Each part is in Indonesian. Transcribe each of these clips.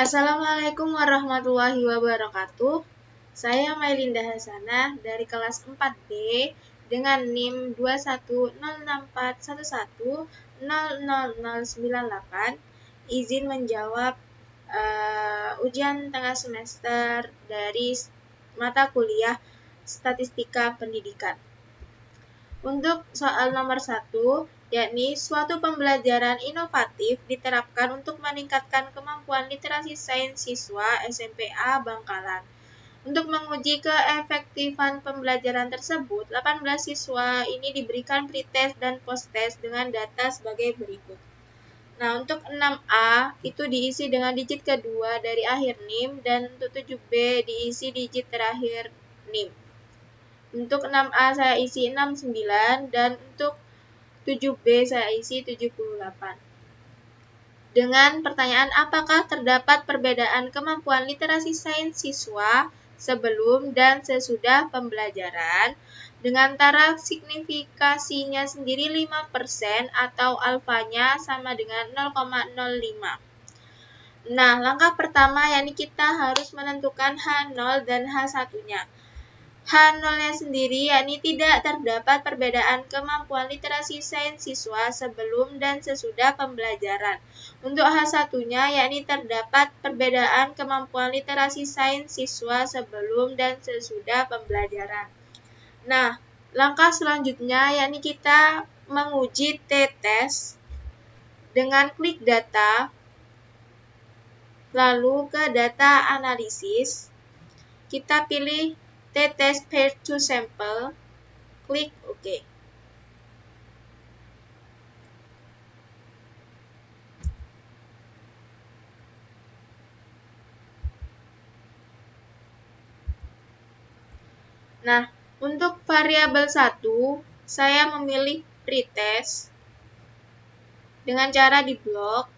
Assalamualaikum warahmatullahi wabarakatuh. Saya Mailinda Hasanah dari kelas 4B dengan NIM 2106411000098. Izin menjawab ujian tengah semester dari mata kuliah Statistika Pendidikan. Untuk soal nomor 1, yakni suatu pembelajaran inovatif diterapkan untuk meningkatkan kemampuan literasi sains siswa SMPA Bangkalan. Untuk menguji keefektifan pembelajaran tersebut, 18 siswa ini diberikan pretest dan posttest dengan data sebagai berikut. Nah, untuk 6A itu diisi dengan digit kedua dari akhir NIM dan untuk 7B diisi digit terakhir NIM. Untuk 6A saya isi 69 dan untuk 7B saya isi 78. Dengan pertanyaan apakah terdapat perbedaan kemampuan literasi sains siswa sebelum dan sesudah pembelajaran dengan taraf signifikasinya sendiri 5% atau alfanya sama dengan 0,05. Nah, langkah pertama yakni kita harus menentukan H0 dan H1-nya. H0-nya sendiri yakni tidak terdapat perbedaan kemampuan literasi sains siswa sebelum dan sesudah pembelajaran. Untuk H1-nya yakni terdapat perbedaan kemampuan literasi sains siswa sebelum dan sesudah pembelajaran. Nah, langkah selanjutnya yakni kita menguji t-test dengan klik data, lalu ke data analisis, kita pilih t-test pair to sample, klik OK. Nah, untuk variabel 1, saya memilih pretest dengan cara di blok.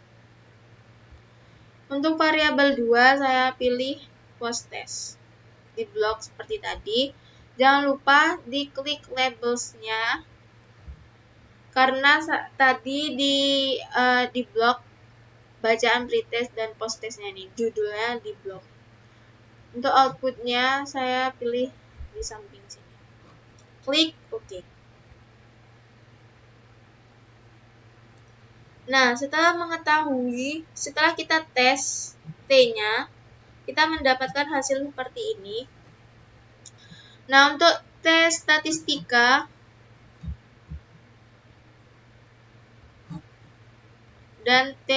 Untuk variabel 2, saya pilih posttest di blok seperti tadi. Jangan lupa diklik labels-nya, karena tadi di blok bacaan pretest dan posttest-nya ini, judulnya di blok. Untuk output-nya, saya pilih di samping sini. Klik OK. Nah, setelah kita tes T-nya, kita mendapatkan hasil seperti ini. Nah, untuk tes statistika, dan T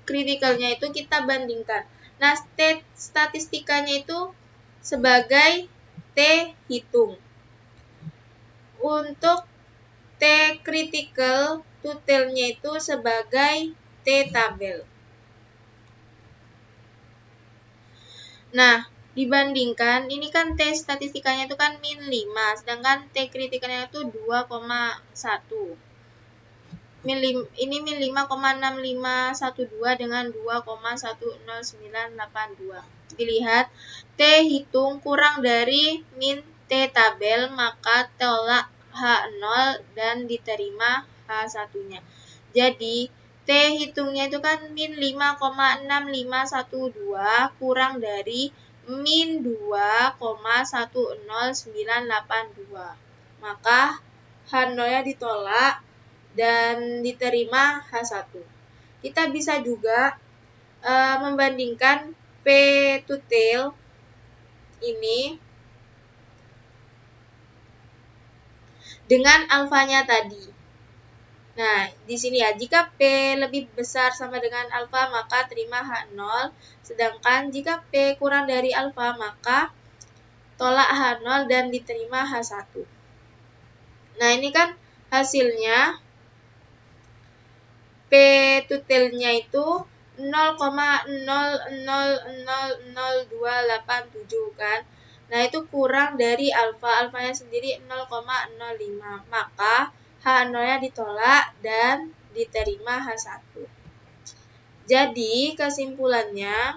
kritikalnya itu kita bandingkan. Nah, T statistikanya itu sebagai T hitung. Untuk T critical totalnya itu sebagai T tabel. Nah, dibandingkan, ini kan T statistikanya itu kan min 5, sedangkan T kritikalnya itu 2,1. Ini min 5,6512 dengan 2,10982. Dilihat, T hitung kurang dari min T tabel, maka tolak H0 dan diterima H1-nya. Jadi, T hitungnya itu kan min 5,6512 kurang dari min 2,10982. Maka H0-nya ditolak dan diterima H1. Kita bisa juga membandingkan P total ini dengan alfanya tadi. Nah, di sini ya, jika P lebih besar sama dengan alfa, maka terima H0. Sedangkan jika P kurang dari alfa, maka tolak H0 dan diterima H1. Nah, ini kan hasilnya. P totalnya itu 0,00000287 kan. Nah, itu kurang dari alfa. Alfanya sendiri 0,05. Maka H0-nya ditolak dan diterima H1. Jadi, kesimpulannya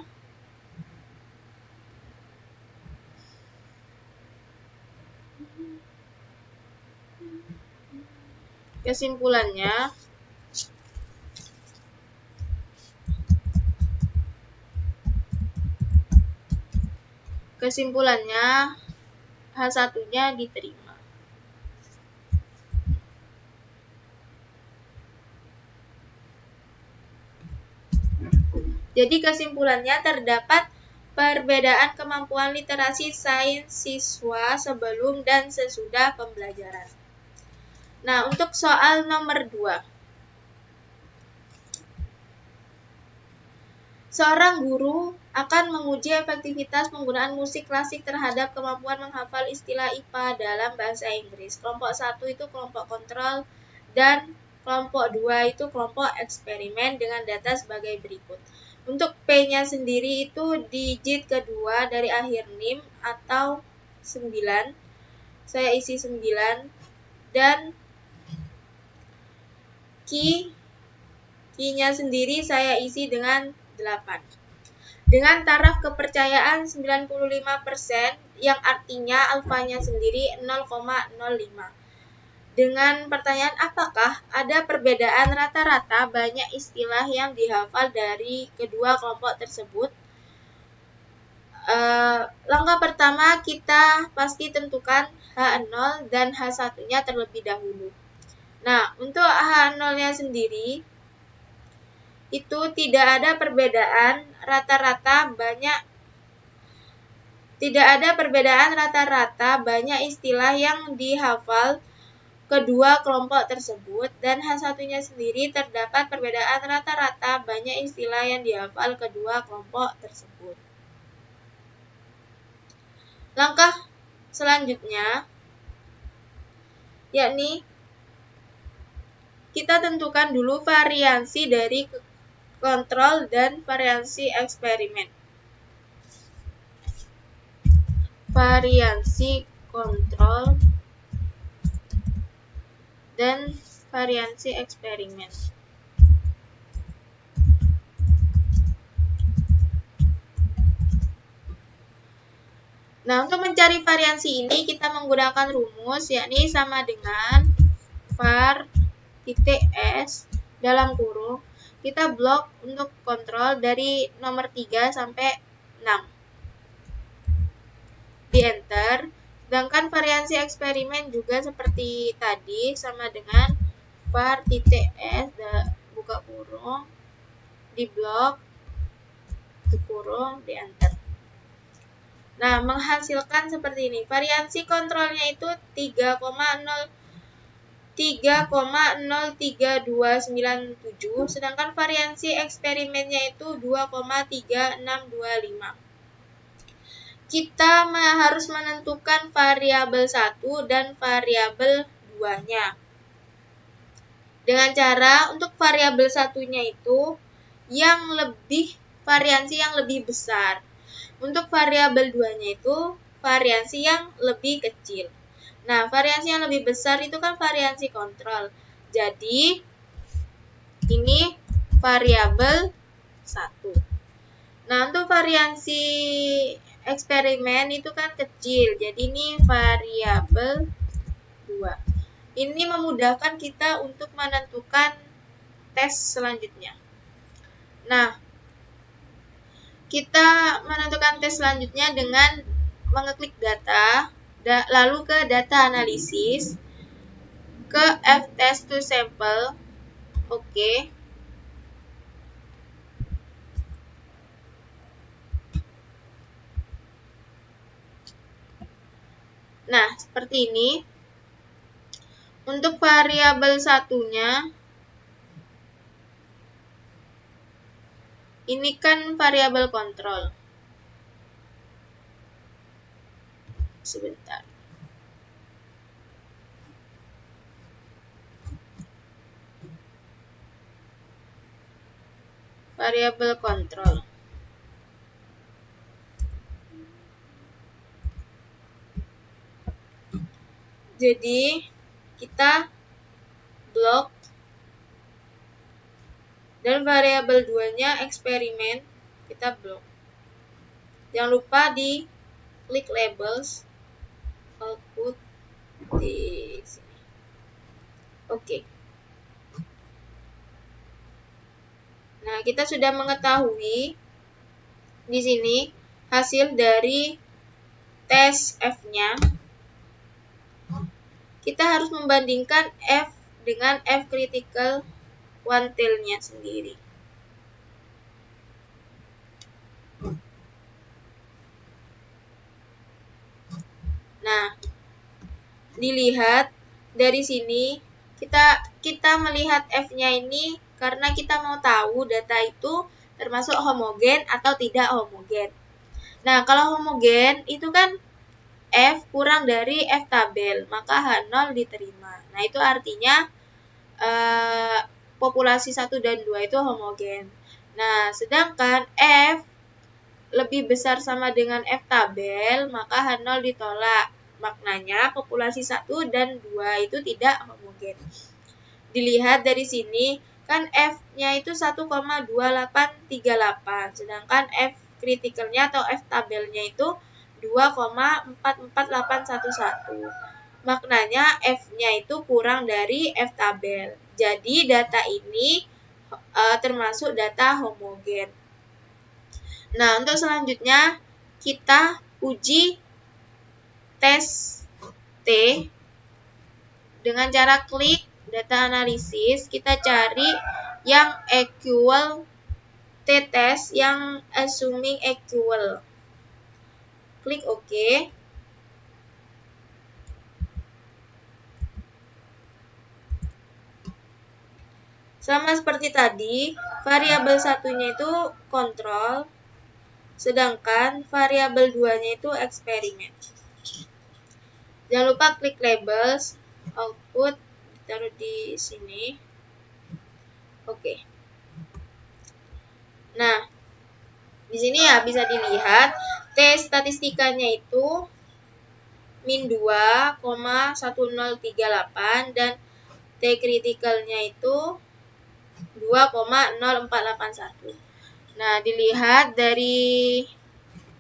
Kesimpulannya, H1-nya diterima. Jadi kesimpulannya terdapat perbedaan kemampuan literasi sains siswa sebelum dan sesudah pembelajaran. Nah, untuk soal nomor 2. Seorang guru akan menguji efektivitas penggunaan musik klasik terhadap kemampuan menghafal istilah IPA dalam bahasa Inggris. Kelompok 1 itu kelompok kontrol dan kelompok 2 itu kelompok eksperimen dengan data sebagai berikut. Untuk P-nya sendiri itu digit kedua dari akhir NIM atau 9. Saya isi 9 dan Q-nya sendiri saya isi dengan 8. Dengan taraf kepercayaan 95% yang artinya alfanya sendiri 0,05. Dengan pertanyaan apakah ada perbedaan rata-rata banyak istilah yang dihafal dari kedua kelompok tersebut? Langkah pertama kita pasti tentukan H0 dan H1-nya terlebih dahulu. Nah, untuk H0-nya sendiri itu tidak ada perbedaan rata-rata banyak istilah yang dihafal kedua kelompok tersebut, dan H1-nya sendiri terdapat perbedaan rata-rata banyak istilah yang dihafal kedua kelompok tersebut. Langkah selanjutnya yakni kita tentukan dulu variansi dari kontrol dan variansi eksperimen. Variansi kontrol dan variansi eksperimen. Nah, untuk mencari variansi ini kita menggunakan rumus yakni sama dengan var titik S dalam kurung kita blok untuk kontrol dari nomor 3 sampai 6. Di enter. Sedangkan variansi eksperimen juga seperti tadi sama dengan var titik S buka kurung di blok di kurung di enter. Nah, menghasilkan seperti ini. Variansi kontrolnya itu 3,03297, sedangkan variansi eksperimennya itu 2,3625. Kita harus menentukan variabel 1 dan variabel 2-nya. Dengan cara untuk variabel 1-nya itu variansi yang lebih besar. Untuk variabel 2-nya itu variansi yang lebih kecil. Nah, variansi yang lebih besar itu kan variansi kontrol. Jadi, ini variabel 1. Nah, untuk variansi eksperimen itu kan kecil. Jadi, ini variabel 2. Ini memudahkan kita untuk menentukan tes selanjutnya. Nah, kita menentukan tes selanjutnya dengan mengeklik data, lalu ke data analisis, ke F-test to sample, oke. Nah, seperti ini. Untuk variabel 1-nya, ini kan variabel kontrol. Sebentar. Variabel kontrol. Jadi, kita blok dan variabel 2-nya eksperimen kita blok. Jangan lupa di klik labels output di sini. Oke. Nah, kita sudah mengetahui di sini hasil dari tes F-nya, kita harus membandingkan F dengan F critical one tail-nya sendiri. Nah, dilihat dari sini, kita melihat F-nya ini karena kita mau tahu data itu termasuk homogen atau tidak homogen. Nah, kalau homogen itu kan F kurang dari F tabel, maka H0 diterima. Nah, itu artinya populasi 1 dan 2 itu homogen. Nah, sedangkan F lebih besar sama dengan F tabel, maka H0 ditolak. Maknanya populasi 1 dan 2 itu tidak homogen. Dilihat dari sini, kan F-nya itu 1,2838, sedangkan F kritikalnya atau F tabelnya itu 2,44811. Maknanya F-nya itu kurang dari F tabel. Jadi data ini termasuk data homogen. Nah, untuk selanjutnya kita uji tes T dengan cara klik data analisis. Kita cari yang equal t-test yang assuming equal. Klik OK. Sama seperti tadi, variabel satunya itu kontrol, sedangkan variabel 2-nya itu eksperimen. Jangan lupa klik labels, output, ditaruh di sini. Oke. Nah, di sini ya bisa dilihat T statistikanya itu min 2,1038 dan T kritikalnya itu 2,0481. Nah, dilihat dari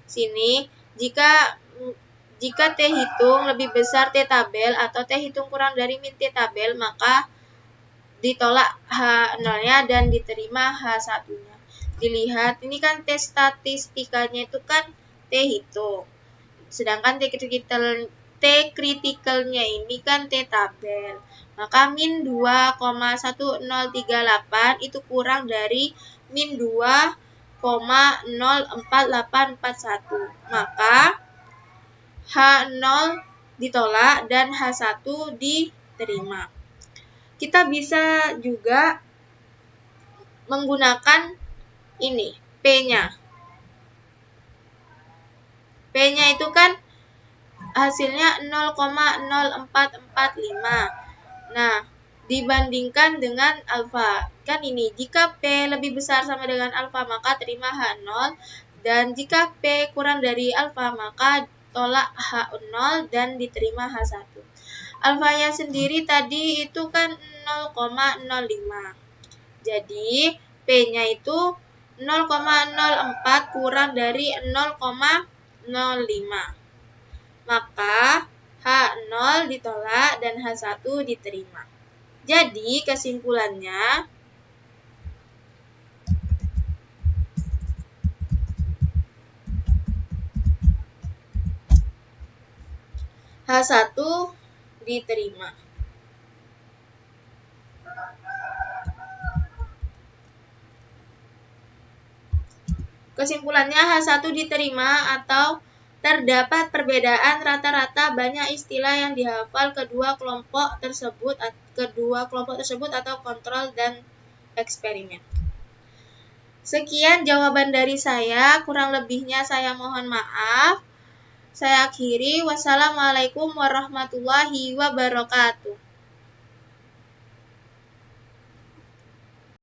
sini, jika T hitung lebih besar T tabel atau T hitung kurang dari min T tabel, maka ditolak H0-nya dan diterima H1-nya. Dilihat, ini kan T statistikanya itu kan T hitung. Sedangkan T kritikalnya ini kan T tabel. Maka min 2,1038 itu kurang dari min 2,04841. Maka H0 ditolak dan H1 diterima. Kita bisa juga menggunakan ini, P-nya. P-nya itu kan hasilnya 0,0445. Nah, dibandingkan dengan alfa. Kan ini, jika P lebih besar sama dengan alfa, maka terima H0. Dan jika P kurang dari alfa, maka tolak H0 dan diterima H1. Alfanya sendiri tadi itu kan 0,05. Jadi, P-nya itu 0,04 kurang dari 0,05. Maka H0 ditolak dan H1 diterima. Jadi, kesimpulannya H1 diterima. Kesimpulannya H1 diterima atau terdapat perbedaan rata-rata banyak istilah yang dihafal kedua kelompok tersebut atau kontrol dan eksperimen. Sekian jawaban dari saya, kurang lebihnya saya mohon maaf. Saya akhiri, wassalamualaikum warahmatullahi wabarakatuh.